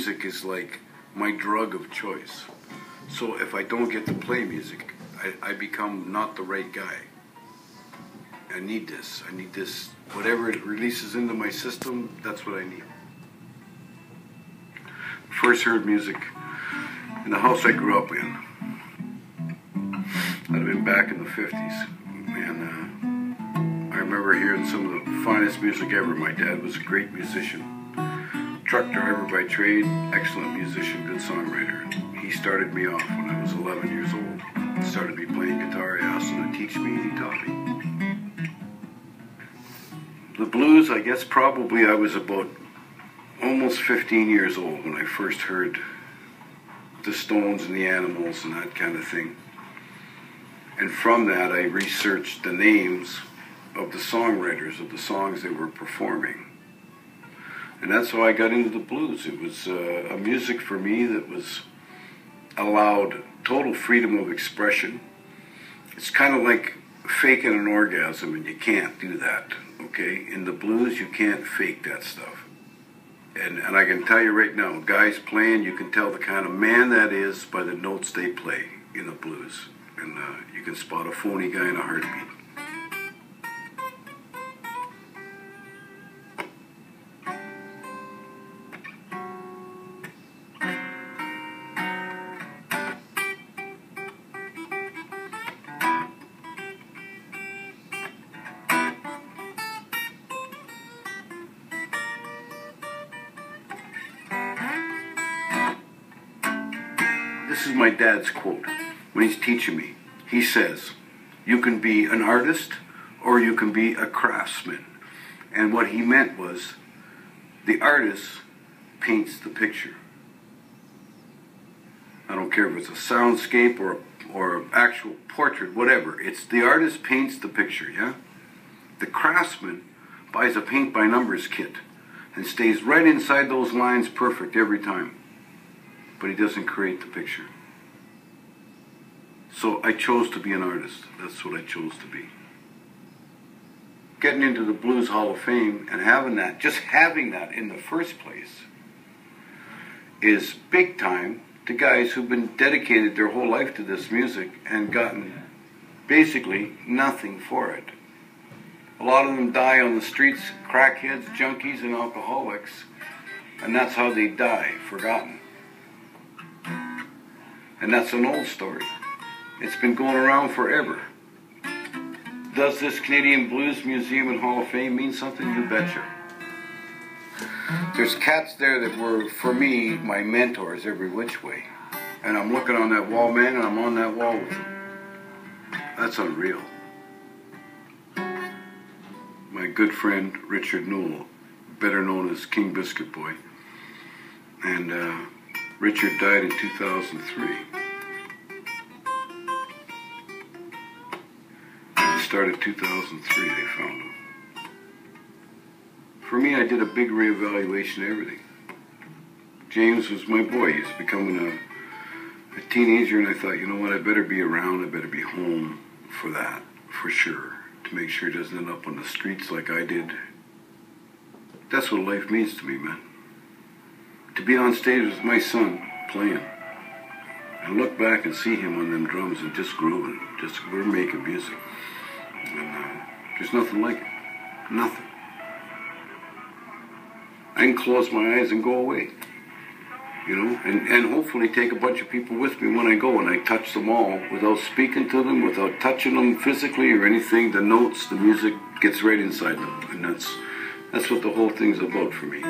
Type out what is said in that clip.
music is like my drug of choice. So if I don't get to play music, I become not the right guy. I need this. I need this. Whatever it releases into my system, that's what I need. First heard music in the house I grew up in. I'd have been back in the 50s. And I remember hearing some of the finest music ever. My dad was a great musician. Truck driver by trade, excellent musician, good songwriter. He started me off when I was 11 years old. He started me playing guitar. He asked him to teach me, and he taught me. The blues, I guess probably I was about almost 15 years old when I first heard the Stones and the Animals and that kind of thing. And from that I researched the names of the songwriters of the songs they were performing. And that's how I got into the blues. It was a music for me that was allowed total freedom of expression. It's kind of like faking an orgasm, and you can't do that, okay? In the blues, you can't fake that stuff. And I can tell you right now, guys playing, you can tell the kind of man that is by the notes they play in the blues. And you can spot a phony guy in a heartbeat. This is my dad's quote when he's teaching me. He says, you can be an artist or you can be a craftsman. And what he meant was, the artist paints the picture. I don't care if it's a soundscape or actual portrait, whatever. It's the artist paints the picture, yeah? The craftsman buys a paint by numbers kit and stays right inside those lines perfect every time. But he doesn't create the picture. So I chose to be an artist. That's what I chose to be. Getting into the Blues Hall of Fame and having that, just having that in the first place, is big time to guys who've been dedicated their whole life to this music and gotten basically nothing for it. A lot of them die on the streets, crackheads, junkies, and alcoholics, and that's how they die, forgotten. And that's an old story. It's been going around forever. Does this Canadian Blues Museum and Hall of Fame mean something? You betcha. There's cats there that were, for me, my mentors every which way. And I'm looking on that wall, man, and I'm on that wall with them. That's unreal. My good friend, Richard Newell, better known as King Biscuit Boy. And Richard died in 2003. At the start of 2003, they found him. For me, I did a big reevaluation of everything. James was my boy. He was becoming a teenager, and I thought, you know what, I better be around, I better be home for that, for sure, to make sure he doesn't end up on the streets like I did. That's what life means to me, man. To be on stage with my son playing, and look back and see him on them drums and just grooving, we're making music. And there's nothing like it. Nothing. I can close my eyes and go away, you know, and hopefully take a bunch of people with me when I go, and I touch them all without speaking to them, without touching them physically or anything. The notes, the music gets right inside them, and that's what the whole thing's about for me.